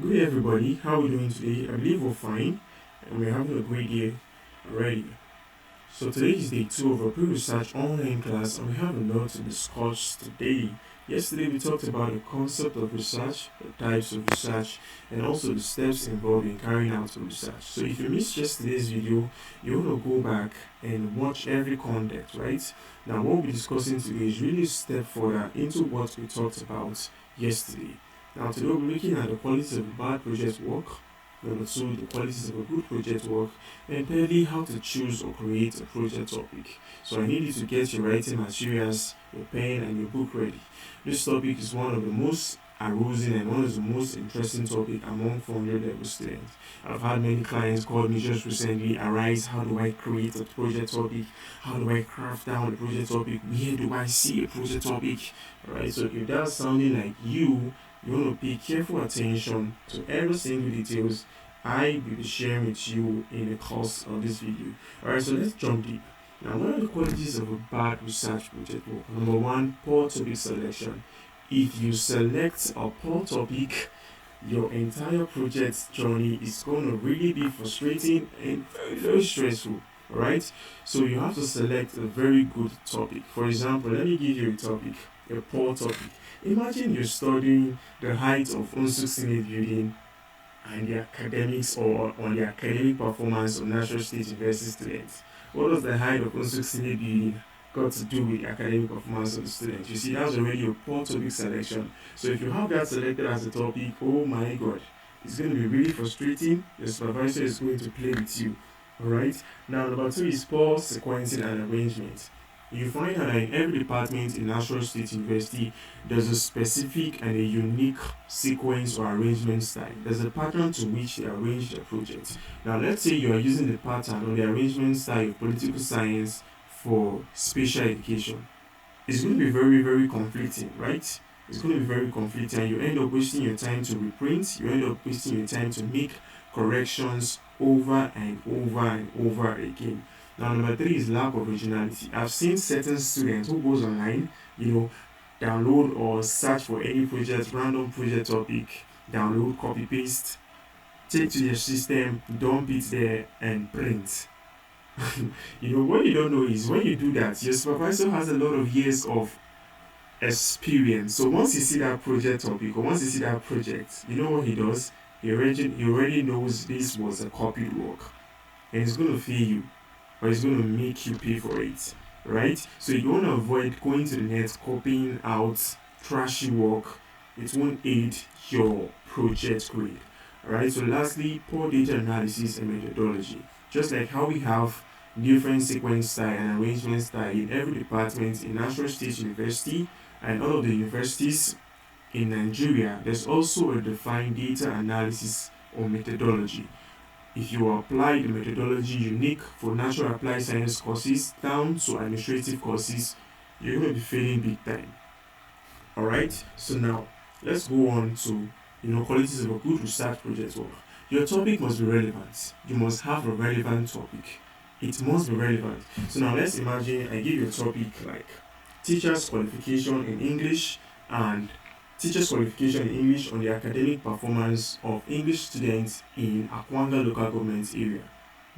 Good everybody, how are we doing today? I believe we're fine and we're having a great day already. So today is day 2 of our pre-research online class and we have a lot to discuss today. Yesterday we talked about the concept of research, the types of research, and also the steps involved in carrying out the research. So if you missed yesterday's video, you want to go back and watch every content, right? Now what we'll be discussing today is really a step further into what we talked about yesterday. Now today we'll be looking at the qualities of bad project work, number 2, the qualities of a good project work, and thirdly, how to choose or create a project topic. So I need you to get your writing materials, your pen and your book ready. This topic is one of the most arousing and one of the most interesting topic among 400 level students. I've had many clients call me just recently, Arise, how do I create a project topic? How do I craft down a project topic? Where do I see a project topic? Alright, so if that's sounding like you want to pay careful attention to every single details I will be sharing with you in the course of this video. Alright, so let's jump deep. Now, what are the qualities of a bad research project work? Number 1, poor topic selection. If you select a poor topic, your entire project journey is going to really be frustrating and very, very stressful. Alright, so you have to select a very good topic. For example, let me give you a topic, a poor topic. Imagine you're studying the height of unsustainable building and the academics or on the academic performance of National State University students. What does the height of unsustainable building got to do with the academic performance of the students? You see, that's already a poor topic selection. So if you have that selected as a topic, oh my god, it's going to be really frustrating. The supervisor is going to play with you. Alright? Now, number 2 is poor sequencing and arrangement. You find that in every department in National State University, there's a specific and a unique sequence or arrangement style. There's a pattern to which they arrange their project. Now, let's say you are using the pattern or the arrangement style of political science for special education. It's going to be very, very conflicting, right? It's going to be very conflicting, and you end up wasting your time to reprint, you end up wasting your time to make corrections over and over and over again. Now, number 3 is lack of originality. I've seen certain students who goes online, download or search for any project, random project topic, download, copy, paste, take to their system, dump it there, and print. What you don't know is when you do that, your supervisor has a lot of years of experience. So once you see that project topic or once you see that project, you know what he does? He already knows this was a copied work, and he's going to fee you, or he's going to make you pay for it, right? So you want to avoid going to the net, copying out trashy work. It won't aid your project grade. Alright, so lastly, poor data analysis and methodology. Just like how we have different sequence style and arrangement style in every department in National State University and all of the universities in Nigeria, there's also a defined data analysis or methodology. If you apply the methodology unique for natural applied science courses down to administrative courses, you're going to be failing big time. Alright, so now let's go on to qualities of a good research project work. Your topic must be relevant. You must have a relevant topic. It must be relevant. So now let's imagine I give you a topic like teachers qualification in English and teachers qualification in English on the academic performance of English students in Akwanga local government area,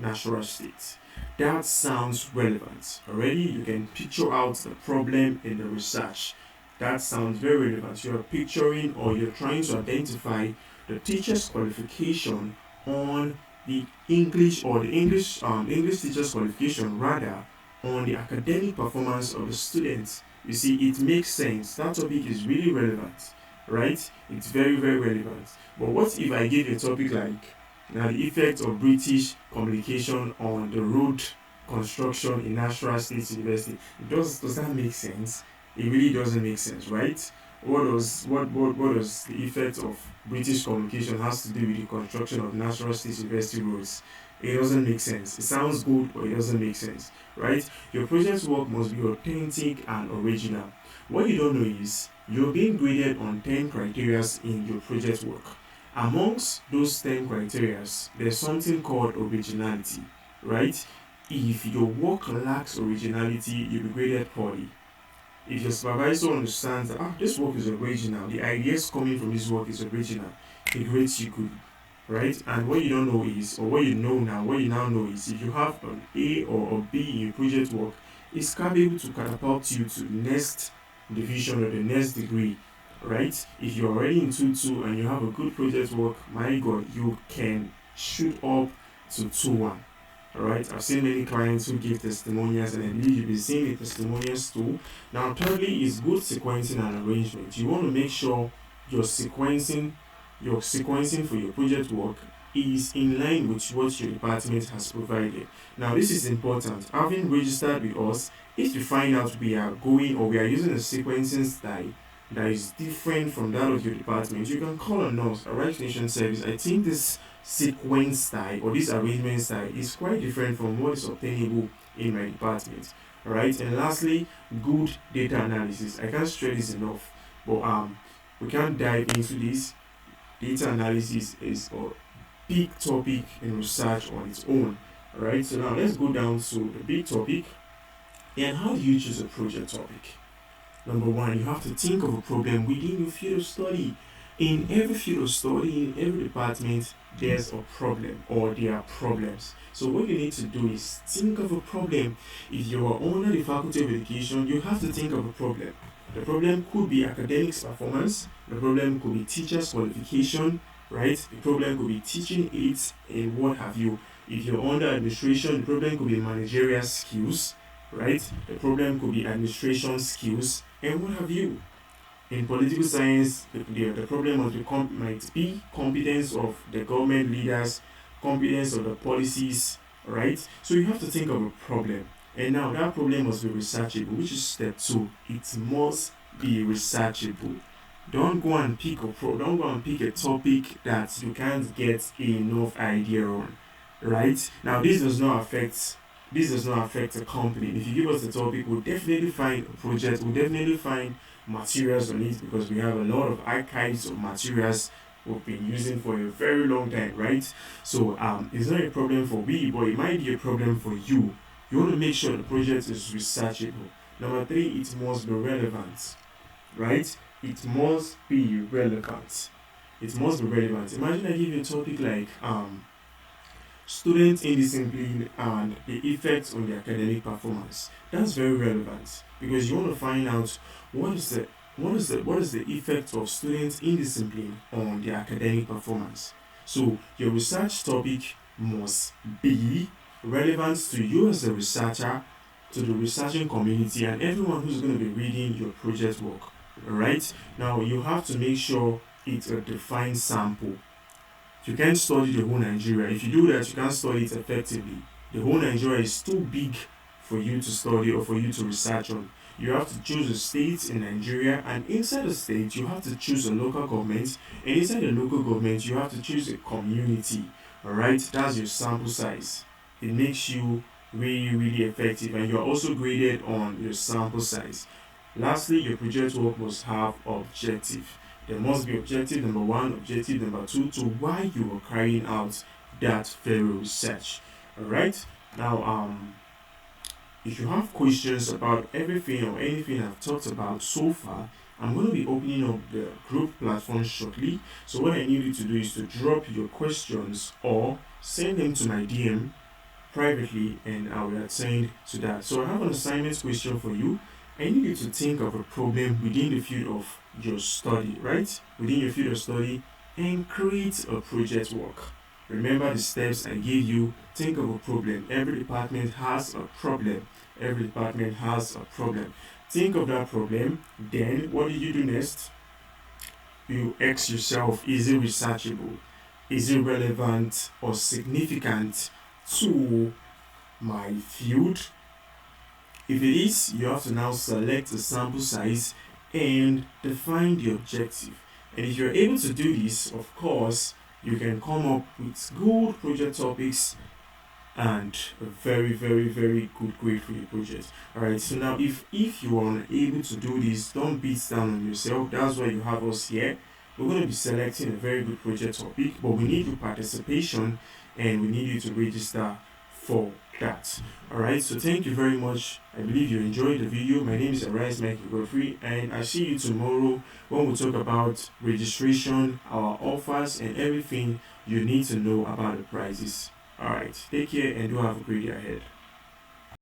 Nasarawa State. That sounds relevant. Already you can picture out the problem in the research. That sounds very relevant. You're picturing or you're trying to identify the teacher's qualification on the English or the English teacher's qualification rather on the academic performance of the students. You see, it makes sense. That topic is really relevant, right? It's very, very relevant. But what if I give a topic like now the effect of British communication on the road construction in National State University? Does that make sense? It really doesn't make sense, right? What does the effect of British communication has to do with the construction of National State University roads? It doesn't make sense. It sounds good, but it doesn't make sense, right? Your project work must be authentic and original. What you don't know is you're being graded on 10 criteria in your project work. Amongst those 10 criteria, there's something called originality, right? If your work lacks originality, you'll be graded poorly. If your supervisor understands that this work is original, the ideas coming from this work is original, it rates you good, right? And what you don't know is, or what you know now, what you now know is, if you have an A or a B in your project work, it's capable to catapult you to the next division or the next degree, right? If you're already in 2-2 and you have a good project work, my God, you can shoot up to 2-1. Alright, I've seen many clients who give testimonials, and I believe you'll be seeing the testimonials too. Now, thirdly, is good sequencing and arrangement. You want to make sure your sequencing, for your project work is in line with what your department has provided. Now, this is important. Having registered with us, if you find out we are going or we are using a sequencing style that is different from that of your department, you can call on us, Arise Nation Service. I think this sequence style or this arrangement style is quite different from what is obtainable in my department. Alright, and lastly, good data analysis. I can't stress this enough, but we can't dive into this. Data analysis is a big topic in research on its own. Alright, so now let's go down to the big topic. And how do you choose a project topic? Number one, you have to think of a problem within your field of study. In every field of study, in every department, there's a problem or there are problems. So what you need to do is think of a problem. If you are under the Faculty of Education, you have to think of a problem. The problem could be academics performance. The problem could be teachers qualification, right? The problem could be teaching aids and what have you. If you're under administration, the problem could be managerial skills, right? The problem could be administration skills and what have you. In political science, the problem might be competence of the government leaders, competence of the policies, right? So you have to think of a problem. And now that problem must be researchable, which is step 2. It must be researchable. Don't go and pick a topic that you can't get enough idea on, right? Now this does not affect a company. If you give us the topic, we'll definitely find a project, we'll definitely find materials on it, because we have a lot of archives of materials we've been using for a very long time, right? So it's not a problem for we, but it might be a problem for you. You want to make sure the project is researchable. Number 3, it must be relevant, right? It must be relevant. Imagine I give you a topic like student indiscipline and the effects on the academic performance. That's very relevant, because you want to find out what is the effect of student indiscipline on the academic performance. So your research topic must be relevant to you as a researcher, to the researching community, and everyone who's going to be reading your project work. Alright? Now you have to make sure it's a defined sample. You can't study the whole Nigeria. If you do that, you can't study it effectively. The whole Nigeria is too big for you to study or for you to research on. You have to choose a state in Nigeria, and inside the state, you have to choose a local government, and inside the local government, you have to choose a community. Alright, that's your sample size. It makes you really, really effective, and you're also graded on your sample size. Lastly, your project work must have objective. There must be objective number 1, objective number 2 to why you are carrying out that very research. Alright? Now, if you have questions about everything or anything I've talked about so far, I'm going to be opening up the group platform shortly. So what I need you to do is to drop your questions or send them to my DM privately, and I will attend to that. So I have an assignment question for you. I need you to think of a problem within the field of your study, right? Within your field of study, and create a project work. Remember the steps I gave you. Think of a problem. Every department has a problem. Think of that problem. Then what do you do next? You ask yourself, is it researchable? Is it relevant or significant to my field? If it is, you have to now select a sample size and define the objective. And if you're able to do this, of course, you can come up with good project topics and a very, very, very good grade for your project. Alright, so now if you are unable to do this, don't beat down on yourself. That's why you have us here. We're going to be selecting a very good project topic, but we need your participation and we need you to register for that. Alright, so thank you very much. I believe you enjoyed the video. My name is Arise Michael Godfrey, and I see you tomorrow when we talk about registration, our offers, and everything you need to know about the prices. Alright, take care and do have a great day ahead.